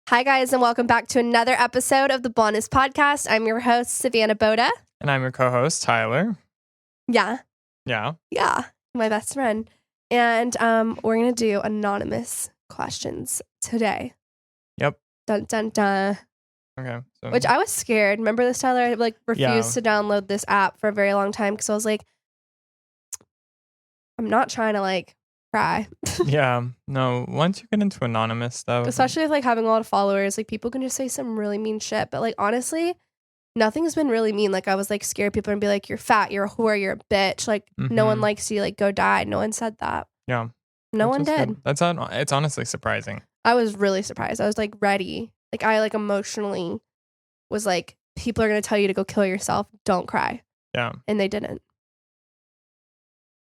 Hi, guys, and welcome back to another episode of the Bonus Podcast. I'm your host, Savanna Boda. And I'm your co-host, Tyler. Yeah, Yeah. my best friend. And we're going to do anonymous questions today. Yep. Dun, dun, dun. Okay. So, Which I was scared. Remember this, Tyler? I refused to download this app for a very long time because I was like, I'm not trying to cry. yeah. No, once you get into anonymous stuff. Especially with having a lot of followers, people can just say some really mean shit. But honestly, nothing's been really mean. I was scared people and be like, you're fat, you're a whore, you're a bitch. No one likes you, go die. No one said that. Yeah. No one did. Good. It's honestly surprising. I was really surprised. I was ready. I emotionally was people are going to tell you to go kill yourself. Don't cry. Yeah. And they didn't.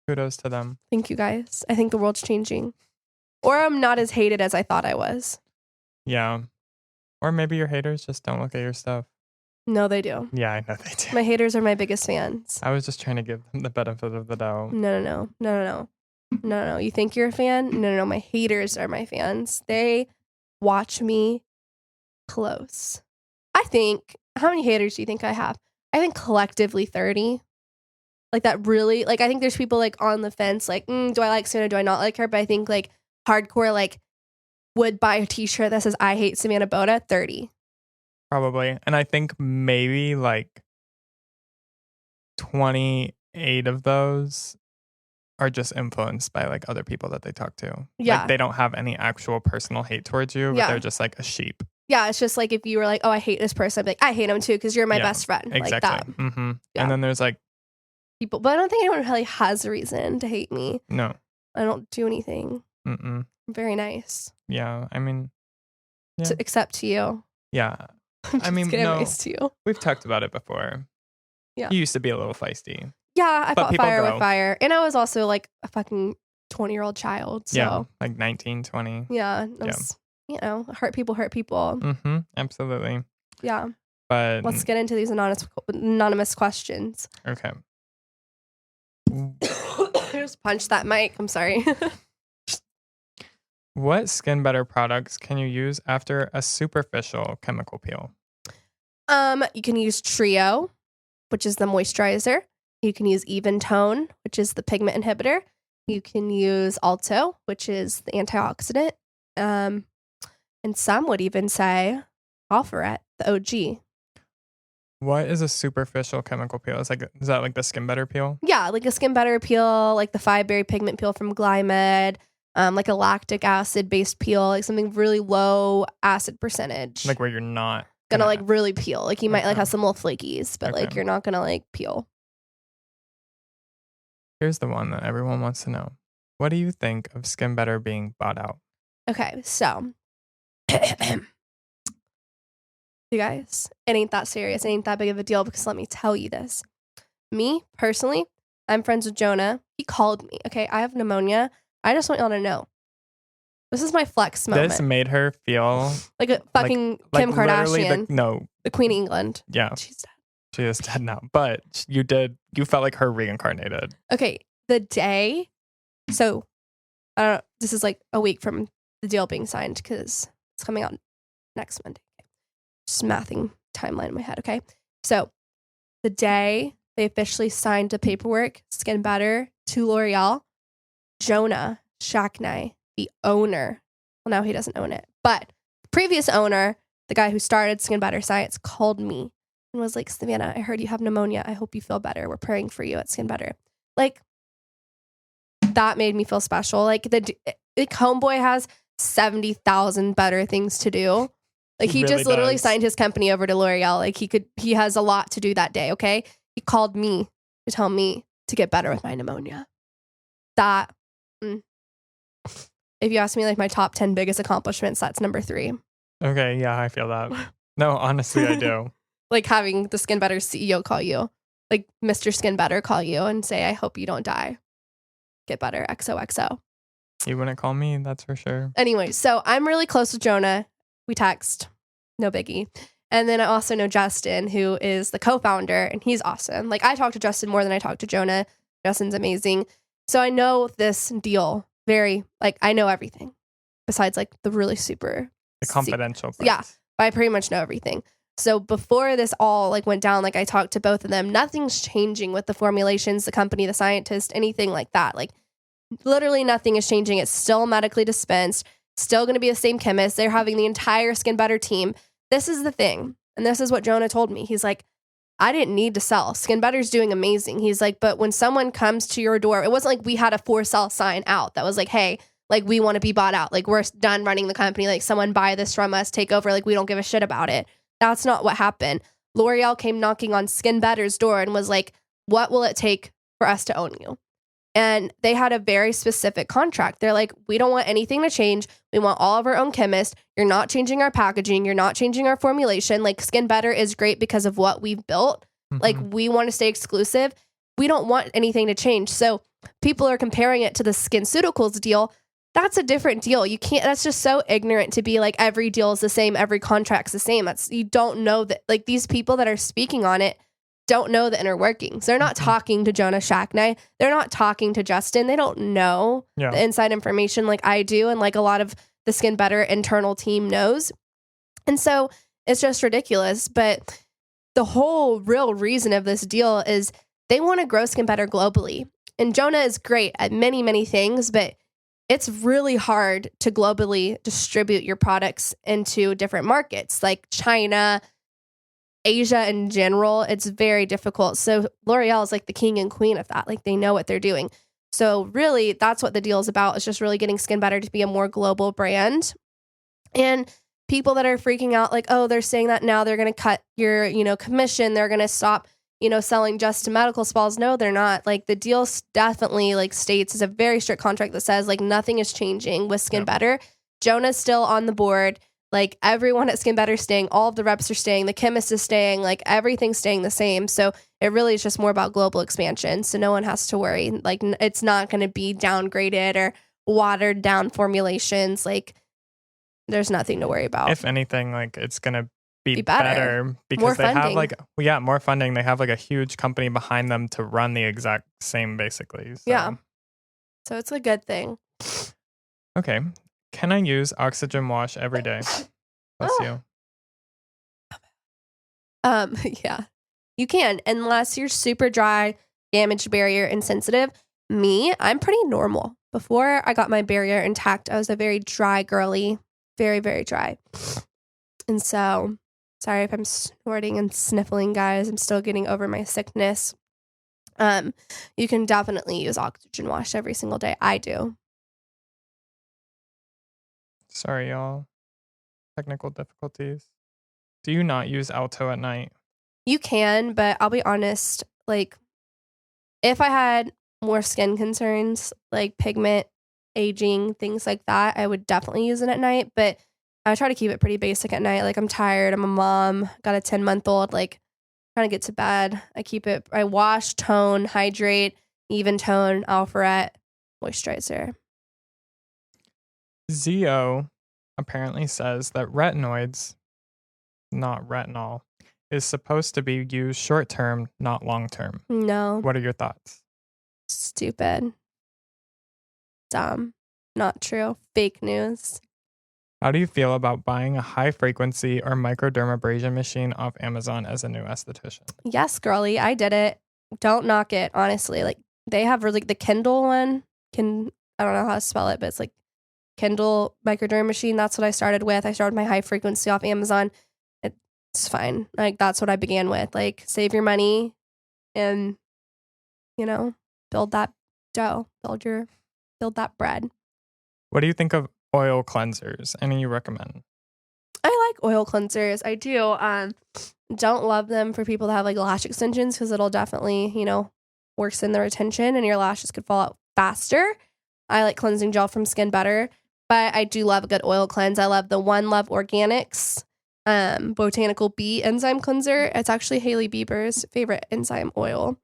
Kudos to them. Thank you, guys. I think the world's changing. Or I'm not as hated as I thought I was. Yeah. Or maybe your haters just don't look at your stuff. No, they do. Yeah, I know they do. My haters are my biggest fans. I was just trying to give them the benefit of the doubt. No. You think you're a fan? No. My haters are my fans. They watch me close. I think, how many haters do you think I have? I think collectively 30. That really, I think there's people on the fence, do I like Savannah? Do I not like her? But I think hardcore, would buy a t-shirt that says I hate Savanna Boda, 30. Probably. And I think maybe 28 of those are just influenced by other people that they talk to. Yeah. They don't have any actual personal hate towards you, but they're just a sheep. Yeah, it's just if you were oh, I hate this person, I'd be I hate him too because you're my best friend. Exactly. That. Mm-hmm. Yeah. And then there's people, but I don't think anyone really has a reason to hate me. No. I don't do anything. Mm-mm. I'm very nice. Yeah, I mean, yeah. Except to you. Yeah. I'm nice to you. We've talked about it before. Yeah. You used to be a little feisty. Yeah, I fought fire grow. with fire. And I was also a fucking 20-year-old child. So. Yeah, 19, 20. Yeah. Hurt people. Mm-hmm, absolutely. Yeah. But let's get into these anonymous questions. Okay. I just punched that mic. I'm sorry. What skin better products can you use after a superficial chemical peel? You can use Trio, which is the moisturizer. You can use Even Tone, which is the pigment inhibitor. You can use Alto, which is the antioxidant. And some would even say Alpharet, the OG. What is a superficial chemical peel? Is that the Skin Better peel? Yeah, a Skin Better peel, the 5-berry pigment peel from Glymed, a lactic acid based peel, something really low acid percentage. Where you're not gonna really peel. You might have some little flakies, but you're not gonna peel. Here's the one that everyone wants to know. What do you think of Skin Better being bought out? Okay, so you guys, it ain't that serious. It ain't that big of a deal because let me tell you this. Me, personally, I'm friends with Jonah. He called me. Okay, I have pneumonia. I just want y'all to know. This is my flex moment. This made her feel like a fucking Kim Kardashian. The Queen of England. Yeah. She's dead. She is dead now. But you felt like her reincarnated. Okay, the day, so, I don't know, this is a week from the deal being signed because it's coming out next Monday. Just mathing timeline in my head, okay? So, the day they officially signed the paperwork, Skin Better to L'Oreal, Jonah Shacknai, the owner, well, now he doesn't own it, but the previous owner, the guy who started Skin Better Science, called me and was like, Savannah, I heard you have pneumonia. I hope you feel better. We're praying for you at Skin Better. That made me feel special. The homeboy has 70,000 better things to do. He really just literally does. signed his company over to L'Oreal. He has a lot to do that day, okay? He called me to tell me to get better with my pneumonia. That, if you ask me my top 10 biggest accomplishments, that's number 3. Okay, yeah, I feel that. No, honestly, I do. Having the Skin Better CEO call you, Mr. Skin Better call you and say, I hope you don't die. Get better, XOXO. He wouldn't call me, that's for sure. Anyway, so I'm really close with Jonah. We text, no biggie. And then I also know Justin, who is the co-founder, and he's awesome. I talk to Justin more than I talk to Jonah. Justin's amazing. So I know this deal very, I know everything besides the really super The confidential parts. Yeah, but I pretty much know everything. So before this all like went down, like I talked to both of them, nothing's changing with the formulations, the company, the scientist, anything like that. Like literally nothing is changing. It's still medically dispensed, still going to be the same chemist. They're having the entire Skin Better team. This is the thing. And this is what Jonah told me. He's like, I didn't need to sell. Skin Better's doing amazing. He's like, but when someone comes to your door, it wasn't like we had a for sale sign out that was like, hey, like we want to be bought out. Like we're done running the company. Like someone buy this from us, take over. Like we don't give a shit about it. That's not what happened. L'Oreal came knocking on Skin Better's door and was like, what will it take for us to own you? And they had a very specific contract. They're like, we don't want anything to change. We want all of our own chemists. You're not changing our packaging. You're not changing our formulation. Like Skin Better is great because of what we've built. Mm-hmm. Like we want to stay exclusive. We don't want anything to change. So people are comparing it to the SkinCeuticals deal. That's a different deal. You can't, that's just so ignorant to be like every deal is the same. Every contract's the same. You don't know that like these people that are speaking on it don't know the inner workings. They're not talking to Jonah Shackney. They're not talking to Justin. They don't know the inside information like I do. And like a lot of the Skin Better internal team knows. And so it's just ridiculous. But the whole real reason of this deal is they want to grow Skin Better globally. And Jonah is great at many, many things, but it's really hard to globally distribute your products into different markets like China, Asia in general. It's very difficult. So L'Oreal is like the king and queen of that. Like they know what they're doing. So really that's what the deal is about. It's just really getting Skin Better to be a more global brand. And people that are freaking out like, oh, they're saying that now they're going to cut your, commission. They're going to stop, selling just to medical spas. No, they're not. Like the deal definitely like states is a very strict contract that says like nothing is changing with Skin Better. Jonah's still on the board. Like everyone at Skin Better is staying, all of the reps are staying, the chemist is staying, like everything's staying the same. So it really is just more about global expansion. So no one has to worry. Like it's not going to be downgraded or watered down formulations. Like there's nothing to worry about. If anything, like it's going to be better because more they funding. have more funding. They have like a huge company behind them to run the exact same basically. So. Yeah. So it's a good thing. Okay. Can I use oxygen wash every day? Bless you. Yeah, you can, unless you're super dry, damaged barrier, and sensitive. I'm pretty normal. Before I got my barrier intact, I was a very dry girly, very, very dry. And so, sorry if I'm snorting and sniffling, guys. I'm still getting over my sickness. You can definitely use oxygen wash every single day. I do. Sorry, y'all. Technical difficulties. Do you not use Alto at night? You can, but I'll be honest, like, if I had more skin concerns, like pigment, aging, things like that, I would definitely use it at night, but I try to keep it pretty basic at night. Like, I'm tired, I'm a mom, got a 10-month-old, like, trying to get to bed. I wash, tone, hydrate, even tone, Alpharet, moisturizer. Zio apparently says that retinoids, not retinol, is supposed to be used short-term, not long-term. No. What are your thoughts? Stupid. Dumb. Not true. Fake news. How do you feel about buying a high-frequency or microdermabrasion machine off Amazon as a new esthetician? Yes, girly. I did it. Don't knock it, honestly. Like, they have really the Kindle one. I don't know how to spell it, but it's like Kindle microderm machine. That's what I started with. I started my high frequency off Amazon. It's fine. Like that's what I began with. Like save your money and, build that dough, build that bread. What do you think of oil cleansers? Any you recommend? I like oil cleansers. I do. Don't love them for people that have like lash extensions because it'll definitely, worsen the retention and your lashes could fall out faster. I like cleansing gel from Skin Better. But I do love a good oil cleanse. I love the One Love Organics Botanical Bee Enzyme Cleanser. It's actually Hailey Bieber's favorite enzyme oil.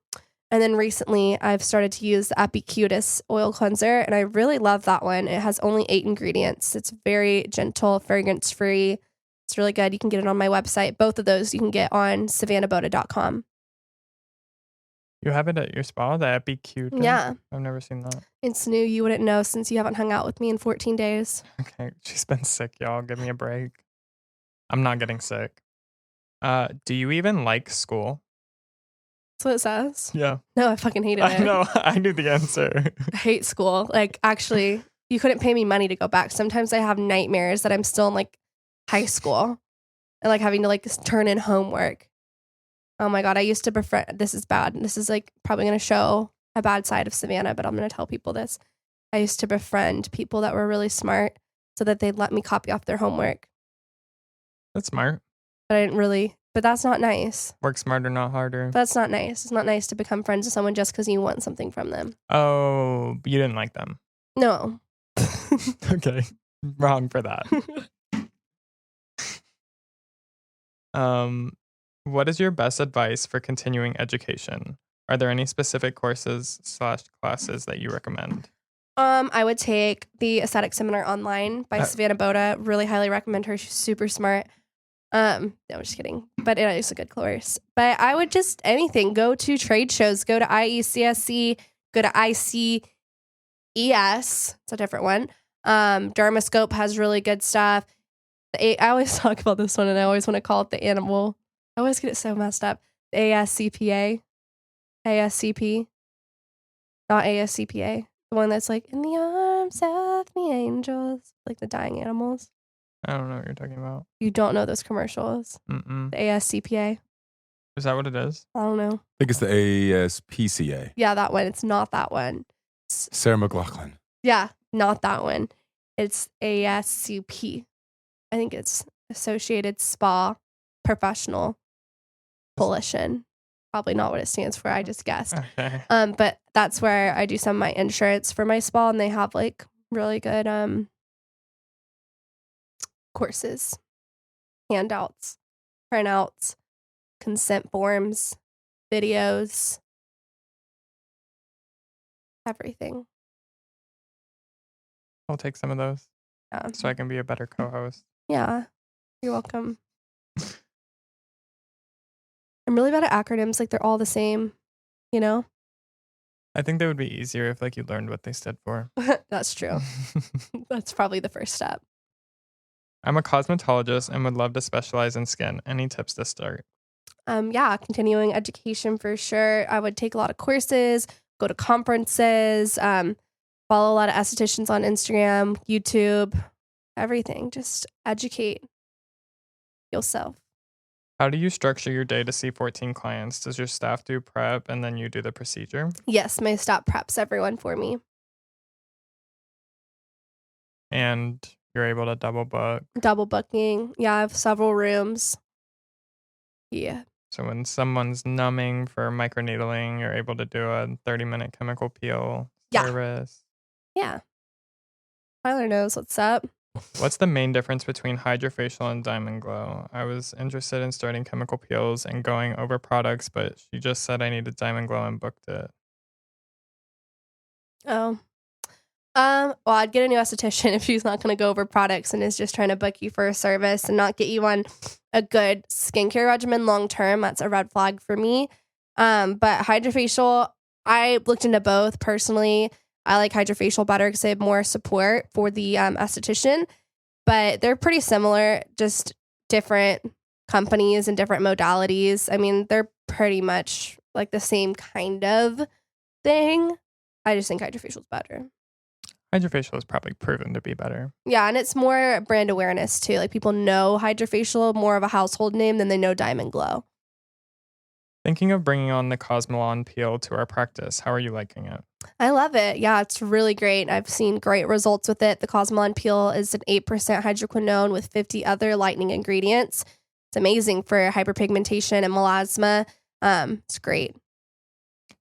And then recently I've started to use the Epicutis oil cleanser, and I really love that one. It has only 8 ingredients. It's very gentle, fragrance-free. It's really good. You can get it on my website. Both of those you can get on savannahboda.com. You have it at your spa, the Epicute? Yeah. I've never seen that. It's new. You wouldn't know since you haven't hung out with me in 14 days. Okay, she's been sick, y'all. Give me a break. I'm not getting sick. Do you even like school? That's what it says. Yeah. No, I fucking hated it. I know. I knew the answer. I hate school. Like, actually, you couldn't pay me money to go back. Sometimes I have nightmares that I'm still in like high school and like having to like turn in homework. Oh my God. I used to befriend. This is bad. This is like probably going to show a bad side of Savanna, but I'm going to tell people this. I used to befriend people that were really smart so that they'd let me copy off their homework. That's smart. But I didn't really, but that's not nice. Work smarter, not harder. That's not nice. It's not nice to become friends with someone just because you want something from them. Oh, you didn't like them. No. Okay. Wrong for that. What is your best advice for continuing education? Are there any specific courses/classes that you recommend? I would take the Aesthetic Seminar Online by Savannah Boda. Really highly recommend her. She's super smart. No, I'm just kidding. But it is a good course. But I would just anything. Go to trade shows. Go to IECSC. Go to ICES. It's a different one. Dermascope has really good stuff. I always talk about this one, and I always want to call it the animal. I always get it so messed up. The ASCPA. ASCP. Not ASCPA. The one that's like, in the arms of the angels. Like the dying animals. I don't know what you're talking about. You don't know those commercials. Mm-mm. The ASCPA. Is that what it is? I don't know. I think it's the ASPCA. Yeah, that one. It's not that one. Sarah McLachlan. Yeah, not that one. It's ASCP. I think it's Associated Spa Professional Coalition. Probably not what it stands for. I just guessed. Okay. But that's where I do some of my insurance for my spa, and they have like really good courses, handouts, printouts, consent forms, videos, everything. I'll take some of those Yeah. so I can be a better co-host. Yeah. You're welcome. I'm really bad at acronyms. Like they're all the same, you know? I think that would be easier if like you learned what they stood for. That's true. That's probably the first step. I'm a cosmetologist and would love to specialize in skin. Any tips to start? Yeah, continuing education for sure. I would take a lot of courses, go to conferences, follow a lot of estheticians on Instagram, YouTube, everything. Just educate yourself. How do you structure your day to see 14 clients? Does your staff do prep and then you do the procedure? Yes, my staff preps everyone for me. And you're able to double book. Double booking. Yeah, I have several rooms. Yeah. So when someone's numbing for microneedling, you're able to do a 30-minute chemical peel service. Yeah. Tyler knows what's up. What's the main difference between Hydrafacial and Diamond Glow? I was interested in starting chemical peels and going over products, but she just said I needed Diamond Glow and booked it. Oh. Well, I'd get a new esthetician if she's not going to go over products and is just trying to book you for a service and not get you on a good skincare regimen long term. That's a red flag for me. But Hydrafacial, I looked into both personally. I like Hydrafacial better because they have more support for the esthetician, but they're pretty similar, just different companies and different modalities. I mean, they're pretty much like the same kind of thing. I just think Hydrafacial is better. Hydrafacial is probably proven to be better. Yeah, and it's more brand awareness too. Like people know Hydrafacial, more of a household name than they know Diamond Glow. Thinking of bringing on the Cosmelon peel to our practice. How are you liking it? I love it. Yeah, it's really great. I've seen great results with it. The Cosmelon peel is an 8% hydroquinone with 50 other lightening ingredients. It's amazing for hyperpigmentation and melasma. It's great.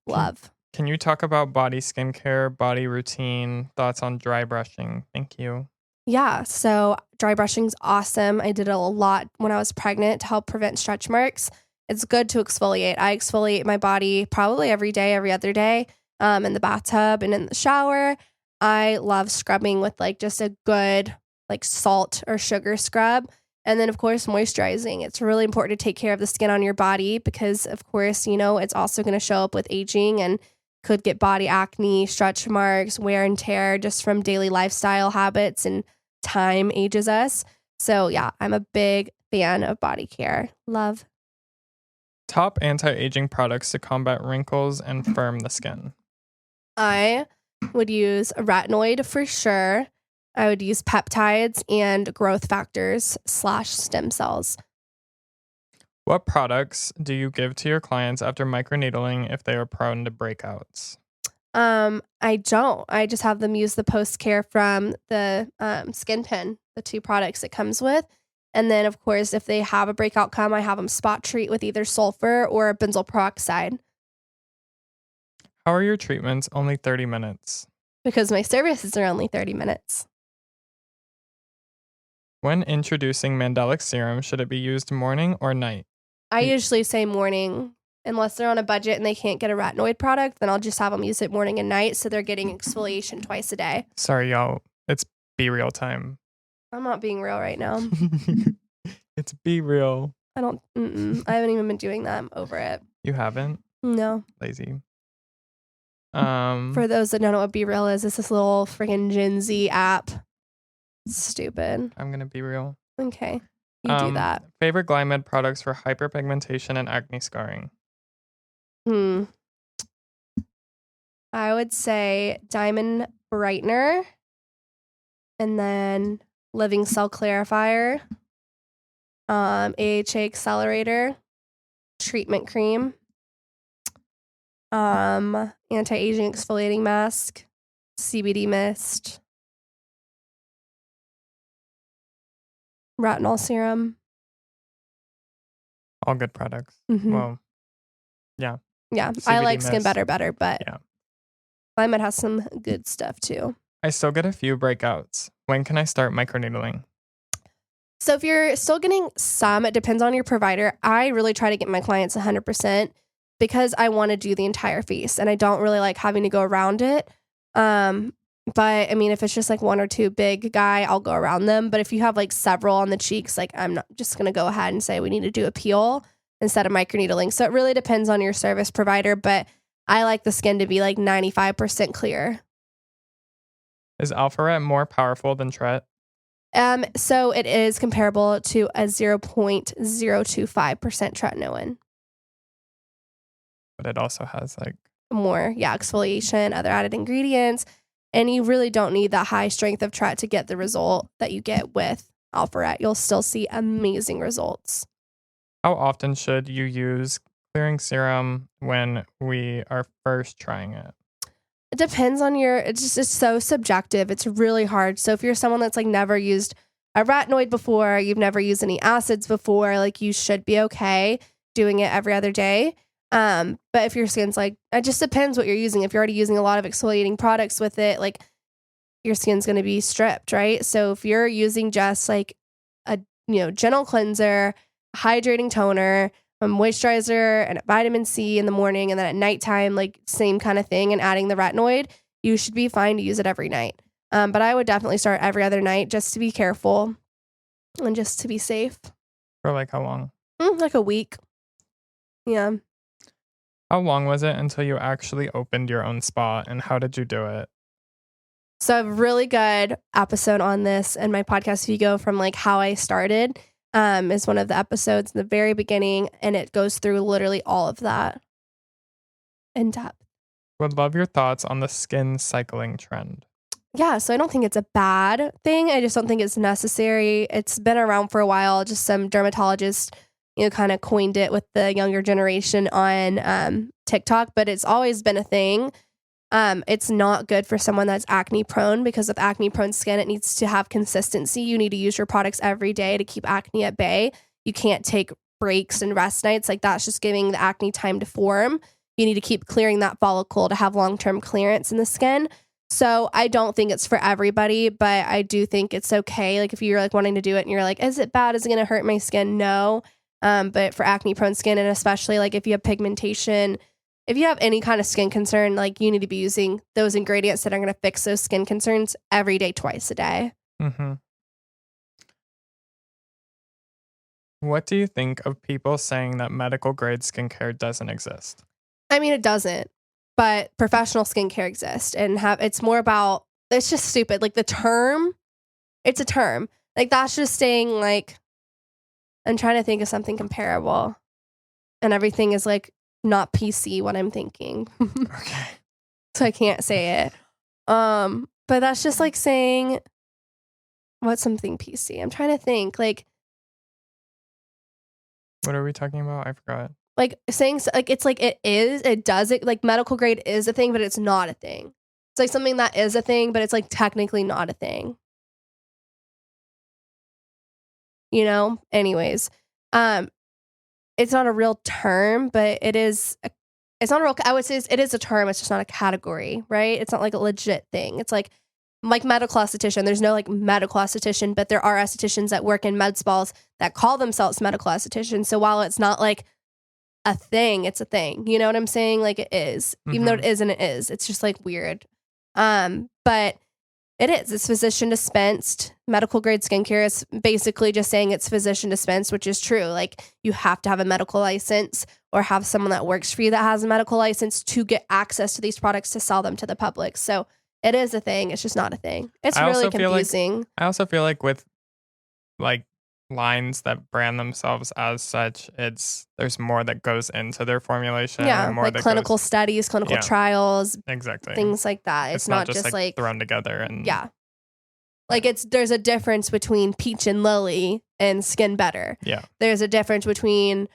Love. Can you talk about body skincare, body routine, thoughts on dry brushing? Thank you. Yeah, so dry brushing's awesome. I did it a lot when I was pregnant to help prevent stretch marks. It's good to exfoliate. I exfoliate my body probably every day, every other day, in the bathtub and in the shower. I love scrubbing with like just a good like salt or sugar scrub. And then, of course, moisturizing. It's really important to take care of the skin on your body because, of course, it's also going to show up with aging and could get body acne, stretch marks, wear and tear just from daily lifestyle habits, and time ages us. So, yeah, I'm a big fan of body care. Love. Top anti-aging products to combat wrinkles and firm the skin. I would use a retinoid for sure. I would use peptides and growth factors / stem cells. What products do you give to your clients after microneedling if they are prone to breakouts? I don't. I just have them use the post care from the skin pen, the 2 products it comes with. And then, of course, if they have a breakout come, I have them spot treat with either sulfur or benzoyl peroxide. How are your treatments only 30 minutes? Because my services are only 30 minutes. When introducing Mandelic serum, should it be used morning or night? I usually say morning. Unless they're on a budget and they can't get a retinoid product, then I'll just have them use it morning and night so they're getting exfoliation twice a day. Sorry, y'all. It's Be Real time. I'm not being real right now. It's Be Real. I haven't even been doing that. I'm over it. You haven't? No. Lazy. For those that don't know what Be Real is, it's this little freaking Gen Z app. Stupid. I'm going to be real. Okay. You do that. Favorite glymed products for hyperpigmentation and acne scarring? I would say Diamond Brightener. And then Living Cell Clarifier. AHA Accelerator. Treatment Cream. Anti-aging exfoliating mask. CBD mist. Retinol serum. All good products. Mm-hmm. Well, yeah. Yeah, CBD I like mist. Skin Better, but yeah. Climate has some good stuff too. I still get a few breakouts. When can I start microneedling? So if you're still getting some, it depends on your provider. I really try to get my clients 100% because I want to do the entire face and I don't really like having to go around it. But I mean, if it's just like 1 or 2 big guy, I'll go around them. But if you have like several on the cheeks, like I'm not just going to go ahead and say we need to do a peel instead of microneedling. So it really depends on your service provider, but I like the skin to be like 95% clear. Is Alpharet more powerful than Tret? So it is comparable to a 0.025% tretinoin. But it also has like more, exfoliation, other added ingredients. And you really don't need that high strength of Tret to get the result that you get with Alpharet. You'll still see amazing results. How often should you use clearing serum when we are first trying it? It depends on it's so subjective. It's really hard. So if you're someone that's like never used a retinoid before, you've never used any acids before, like you should be okay doing it every other day. But if your skin's like, it just depends what you're using. If you're already using a lot of exfoliating products with it, like your skin's going to be stripped, right? So if you're using just like a, gentle cleanser, hydrating toner, a moisturizer, and a vitamin C in the morning, and then at nighttime, like same kind of thing, and adding the retinoid, you should be fine to use it every night. But I would definitely start every other night just to be careful and just to be safe. For like how long? Like a week. Yeah. How long was it until you actually opened your own spa, and how did you do it? So I have a really good episode on this in my podcast. If you go from like how I started, is one of the episodes in the very beginning, and it goes through literally all of that in depth. Would love your thoughts on the skin cycling trend. Yeah, so I don't think it's a bad thing. I just don't think it's necessary. It's been around for a while. Just some dermatologists, kind of coined it with the younger generation on TikTok, but it's always been a thing. It's not good for someone that's acne prone because with acne prone skin, it needs to have consistency. You need to use your products every day to keep acne at bay. You can't take breaks and rest nights. Like that's just giving the acne time to form. You need to keep clearing that follicle to have long-term clearance in the skin. So I don't think it's for everybody, but I do think it's okay. Like if you're like wanting to do it and you're like, is it bad? Is it going to hurt my skin? No. But for acne prone skin, and especially like if you have pigmentation, if you have any kind of skin concern, like you need to be using those ingredients that are going to fix those skin concerns every day, twice a day. Mm-hmm. What do you think of people saying that medical grade skincare doesn't exist? I mean, it doesn't, but professional skincare exists, and it's more about, it's just stupid. Like the term, it's a term. Like that's just saying like, I'm trying to think of something comparable, and everything is like not PC what I'm thinking. Okay. So I can't say it. But that's just like saying, what's something PC? I'm trying to think like What are we talking about? I forgot. like saying like it's like it does it like medical grade is a thing, but it's not a thing. It's like something that is a thing, but it's like technically not a thing. You know? Anyways, it's not a real term, but it is it's not a real, I would say it is a term, it's just not a category, right? It's not like a legit thing. It's like medical esthetician. There's no like medical esthetician, but there are estheticians that work in med spas that call themselves medical estheticians. So while it's not like a thing, it's a thing. You know what I'm saying? Like it is. Even though it isn't, it is. It's just like weird. But it is. It's physician dispensed. Medical grade skincare is basically just saying it's physician dispensed, which is true. Like you have to have a medical license or have someone that works for you that has a medical license to get access to these products to sell them to the public. So it is a thing. It's just not a thing. It's really confusing. I also feel like with like lines that brand themselves as such, there's more that goes into their formulation. Yeah, and more like that clinical studies, clinical trials, exactly, things like that. It's not just like thrown together and like there's a difference between Peach and Lily and Skin Better. Yeah, there's a difference between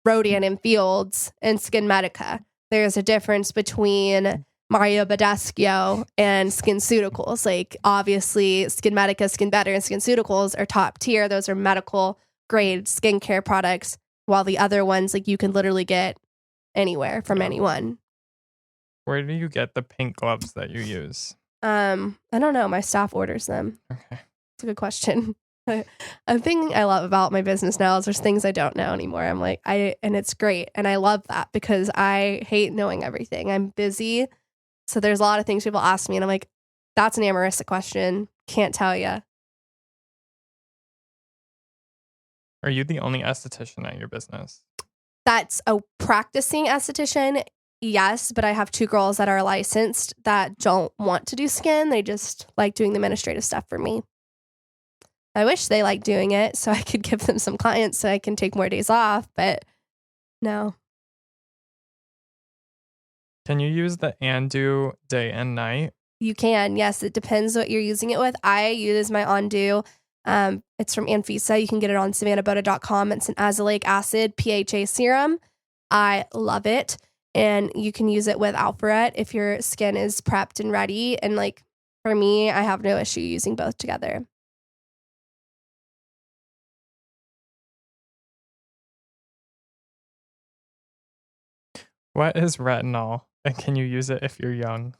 Rodian and Fields and Skin Medica. There's a difference between Mario Badescu and SkinCeuticals. Like obviously Skin Medica, Skin Better, and SkinCeuticals are top tier. Those are medical grade skincare products, while the other ones like you can literally get anywhere from anyone. Where do you get the pink gloves that you use? I don't know. My staff orders them. Okay. It's a good question. A thing I love about my business now is there's things I don't know anymore. I'm like, and it's great. And I love that because I hate knowing everything. I'm busy. So there's a lot of things people ask me and I'm like, that's an Amarissa question. Can't tell you. Are you the only esthetician at your business? That's a practicing esthetician. Yes, but I have 2 girls that are licensed that don't want to do skin. They just like doing the administrative stuff for me. I wish they liked doing it so I could give them some clients so I can take more days off, but no. Can you use the Undo day and night? You can, yes. It depends what you're using it with. I use my Undo. It's from Anfisa. You can get it on savannahboda.com. It's an azelaic acid PHA serum. I love it. And you can use it with Alpharet if your skin is prepped and ready. And like for me, I have no issue using both together. What is retinol? And can you use it if you're young?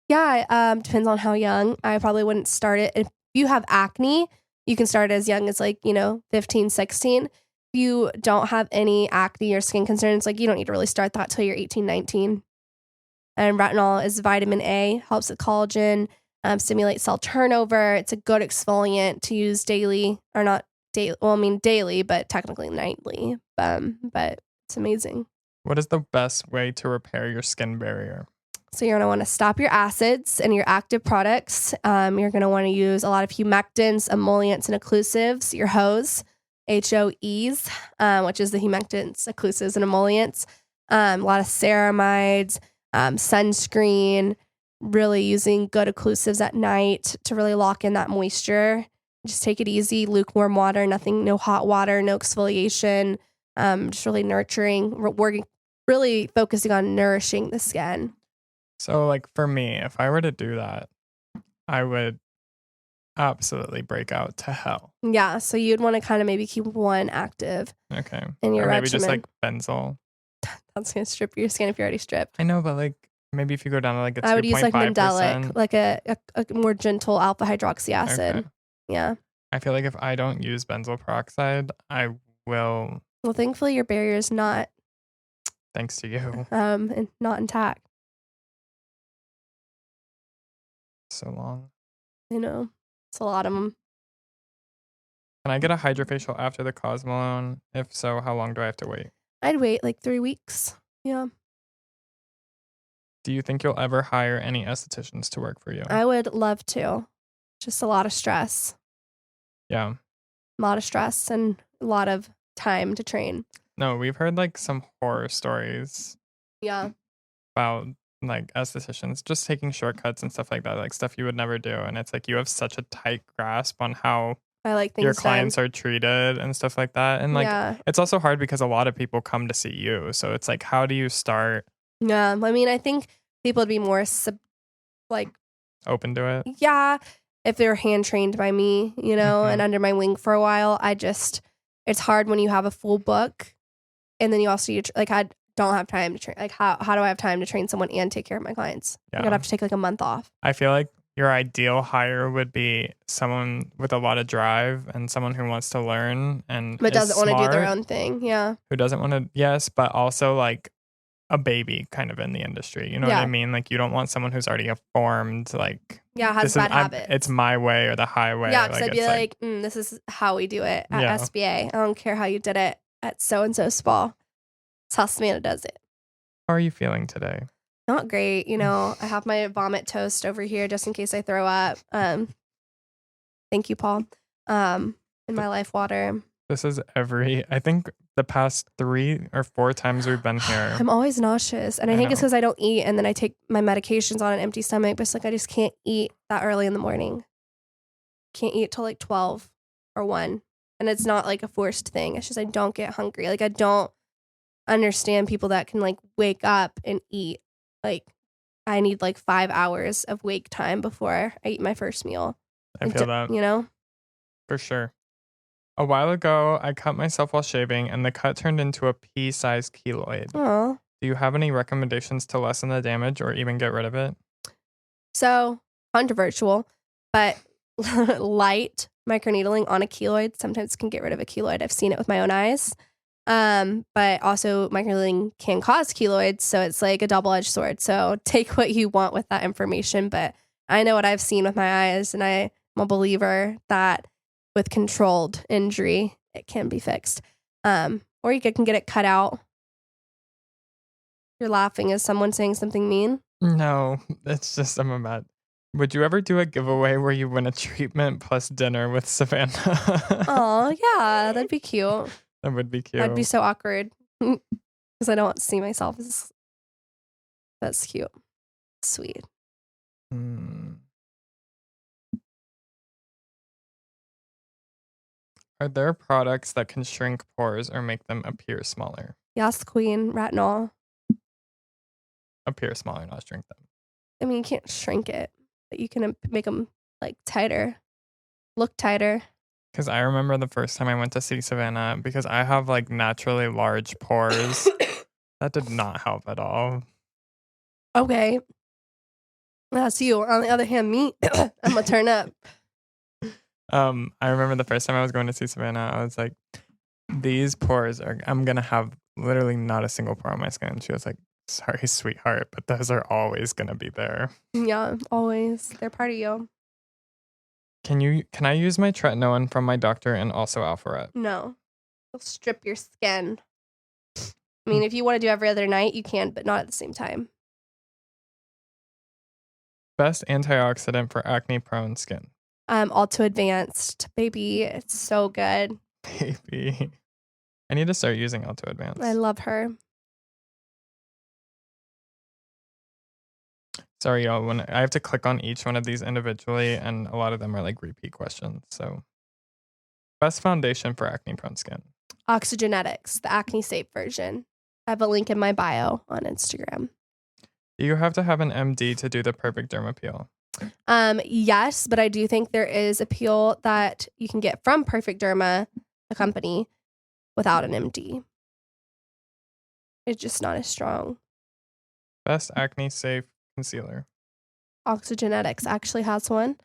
Yeah, depends on how young. I probably wouldn't start it. If you have acne, you can start as young as 15, 16. If you don't have any acne or skin concerns, you don't need to really start that till you're 18, 19. And retinol is vitamin A, helps with collagen, stimulates cell turnover. It's a good exfoliant to use daily, or not daily. Well, I mean daily, but technically nightly. But it's amazing. What is the best way to repair your skin barrier? So you're going to want to stop your acids and your active products. You're going to want to use a lot of humectants, emollients, and occlusives. Your HOEs, HOEs, which is the humectants, occlusives, and emollients. A lot of ceramides, sunscreen, really using good occlusives at night to really lock in that moisture. Just take it easy, lukewarm water, no hot water, no exfoliation, just really nurturing, really focusing on nourishing the skin. So for me, if I were to do that, I would absolutely break out to hell. Yeah, so you'd want to kind of maybe keep one active. Okay. In your or maybe regimen. Just benzoyl. That's going to strip your skin if you're already stripped. I know, but maybe if you go down to a 2.5%. I would use Mandelic, like a more gentle alpha hydroxy acid. Okay. Yeah. I feel like if I don't use benzoyl peroxide, I will. Well, thankfully your barrier is not. Thanks to you. And not intact. So long. I know. It's a lot of them. Can I get a Hydrafacial after the Cosmelone? If so, how long do I have to wait? I'd wait like 3 weeks. Yeah. Do you think you'll ever hire any estheticians to work for you? I would love to. Just a lot of stress. Yeah. A lot of stress and a lot of time to train. No, we've heard like some horror stories Yeah. about like estheticians just taking shortcuts and stuff like that, like stuff you would never do. And it's like you have such a tight grasp on how I like things your clients are treated and stuff like that. And like it's also hard because a lot of people come to see you. So it's like, how do you start? Yeah. I mean, I think people would be more open to it. Yeah. If they're hand trained by me, you know, and under my wing for a while. It's hard when you have a full book and then you also, I don't have time to train. Like, how do I have time to train someone and take care of my clients? Yeah. I'd have to take like a month off. I feel like your ideal hire would be someone with a lot of drive and someone who wants to learn and but doesn't want to do their own thing. Yeah. Who doesn't want to, yes, but also like a baby kind of in the industry. You know what I mean? Like you don't want someone who's already formed, like, has bad habits. It's my way or the highway. Yeah, because I'd be like, this is how we do it at SBA. I don't care how you did it at so-and-so spa. It's how Savanna does it. How are you feeling today? Not great. You know, I have my vomit toast over here just in case I throw up. Thank you, Paul. In my life water. This is I think the past 3 or 4 times we've been here. I'm always nauseous. And I think it's because I don't eat and then I take my medications on an empty stomach. But it's like I just can't eat that early in the morning. Can't eat till like 12 or 1. And it's not like a forced thing. It's just I don't get hungry. Like I don't understand people that can like wake up and eat. Like I need like 5 hours of wake time before I eat my first meal. I feel that. You know? For sure. A while ago, I cut myself while shaving, and the cut turned into a pea-sized keloid. Oh. Do you have any recommendations to lessen the damage or even get rid of it? So, controversial, but light microneedling on a keloid sometimes can get rid of a keloid. I've seen it with my own eyes. But also microneedling can cause keloids, so it's like a double-edged sword. So take what you want with that information, but I know what I've seen with my eyes, and I'm a believer that with controlled injury, it can be fixed. Or you can get it cut out. You're laughing. Is someone saying something mean? No, it's just I'm mad. Would you ever do a giveaway where you win a treatment plus dinner with Savanna? Oh, yeah, that'd be cute. That would be cute. That'd be so awkward because I don't see myself as. That's cute. Sweet. Are there products that can shrink pores or make them appear smaller? Yes, queen. Retinol. Appear smaller, not shrink them. I mean, you can't shrink it, but you can make them like tighter, look tighter. Because I remember the first time I went to see Savanna, because I have like naturally large pores. That did not help at all. Okay. That's you. On the other hand, me, I'm going to turn up. I remember the first time I was going to see Savanna, I was like, these pores I'm going to have literally not a single pore on my skin. She was like, sorry, sweetheart, but those are always going to be there. Yeah, always. They're part of you. Can I use my tretinoin from my doctor and also Alpharet? No. It'll strip your skin. I mean, if you want to do every other night, you can, but not at the same time. Best antioxidant for acne-prone skin. Alto Advanced, baby. It's so good. Baby. I need to start using Alto Advanced. I love her. Sorry, y'all. When I have to click on each one of these individually, and a lot of them are like repeat questions. So, best foundation for acne-prone skin. Oxygenetics, the acne safe version. I have a link in my bio on Instagram. Do you have to have an MD to do the perfect derma peel? Yes, but I do think there is a peel that you can get from Perfect Derma, a company, without an MD. It's just not as strong. Best acne safe concealer. Oxygenetics actually has one.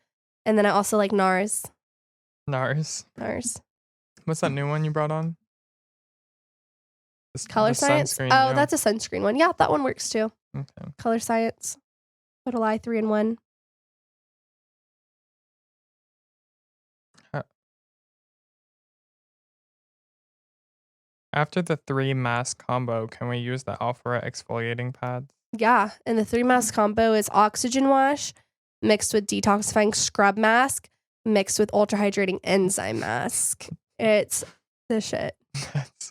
And then I also like NARS. NARS? NARS. What's that new one you brought on? Color Science? Oh, that's a sunscreen one. Yeah, that one works too. Okay. Color Science. Total Eye 3-in-1. After the 3 mask combo, can we use the Alpha exfoliating pads? Yeah, and the 3 mask combo is oxygen wash mixed with detoxifying scrub mask mixed with ultra hydrating enzyme mask. It's the shit.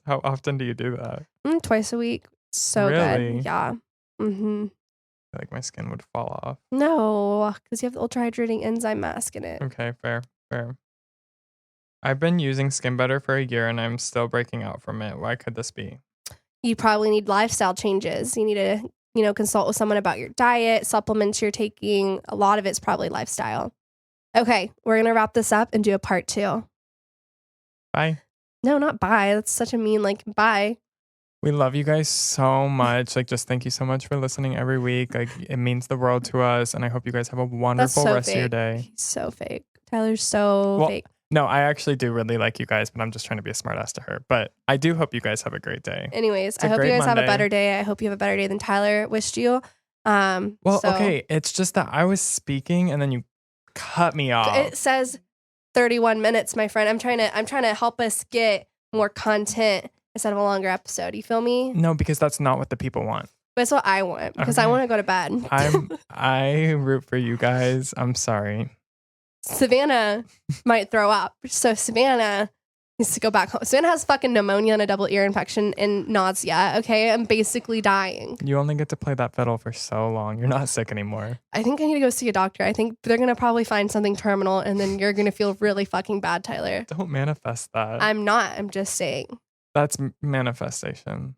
How often do you do that? Twice a week. So Really? good. Yeah. Mm-hmm. I feel like my skin would fall off. No, because you have the ultra hydrating enzyme mask in it. Okay, fair. I've been using Skin Better for a year and I'm still breaking out from it. Why could this be? You probably need lifestyle changes. You need to, consult with someone about your diet, supplements you're taking. A lot of it's probably lifestyle. Okay, we're going to wrap this up and do a part 2. Bye. No, not bye. That's such a mean, bye. We love you guys so much. Just thank you so much for listening every week. It means the world to us. And I hope you guys have a wonderful rest of your day. He's so fake. Tyler's so fake. No, I actually do really like you guys, but I'm just trying to be a smartass to her. But I do hope you guys have a great day. Anyways, I hope you guys have a better day. I hope you have a better day than Tyler wished you. Okay. It's just that I was speaking and then you cut me off. It says 31 minutes, my friend. I'm trying to help us get more content instead of a longer episode. You feel me? No, because that's not what the people want. But it's what I want because I want to go to bed. I root for you guys. I'm sorry. Savanna might throw up. So Savanna needs to go back home. Savanna has fucking pneumonia and a double ear infection and nausea. Okay. I'm basically dying. You only get to play that fiddle for so long. You're not sick anymore. I think I need to go see a doctor. I think they're going to probably find something terminal and then you're going to feel really fucking bad, Tyler. Don't manifest that. I'm not. I'm just saying. That's manifestation.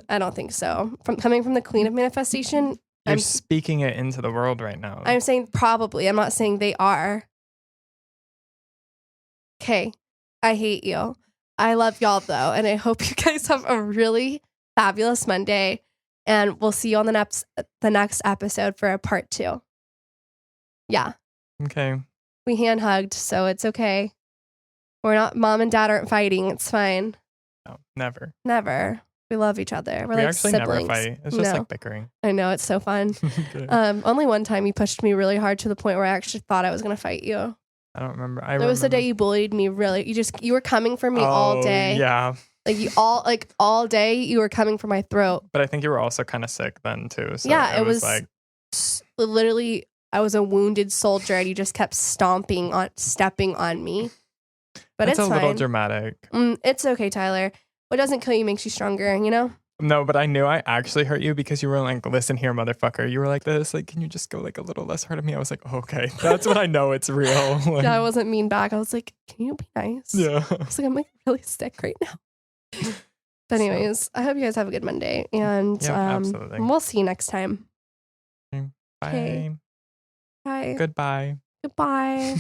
I don't think so. Coming from the queen of manifestation. You're speaking it into the world right now. I'm saying probably. I'm not saying they are. Okay. I hate you. I love y'all though. And I hope you guys have a really fabulous Monday. And we'll see you on the next episode for a part 2. Yeah. Okay. We hand hugged, so it's okay. Mom and dad aren't fighting. It's fine. No, never. Never. We love each other. We're we like actually siblings. never fight. It's just like bickering. I know, it's so fun. Okay. Only one time you pushed me really hard to the point where I actually thought I was going to fight you. I don't remember. It was the day you bullied me really. You were coming for me all day. Yeah. All day you were coming for my throat. But I think you were also kind of sick then too. So yeah, it was literally I was a wounded soldier and you just kept stepping on me. But it's a fine. Little dramatic. It's okay, Tyler. What doesn't kill you makes you stronger, you know? No, but I knew I actually hurt you because you were like, listen here, motherfucker. You were like this. Can you just go a little less hard at me? I was like, okay. That's when I know it's real. Yeah, I wasn't mean back. I was like, can you be nice? Yeah. I was like, I'm really sick right now. But anyways, I hope you guys have a good Monday. And absolutely. We'll see you next time. Bye. Okay. Bye. Goodbye. Goodbye.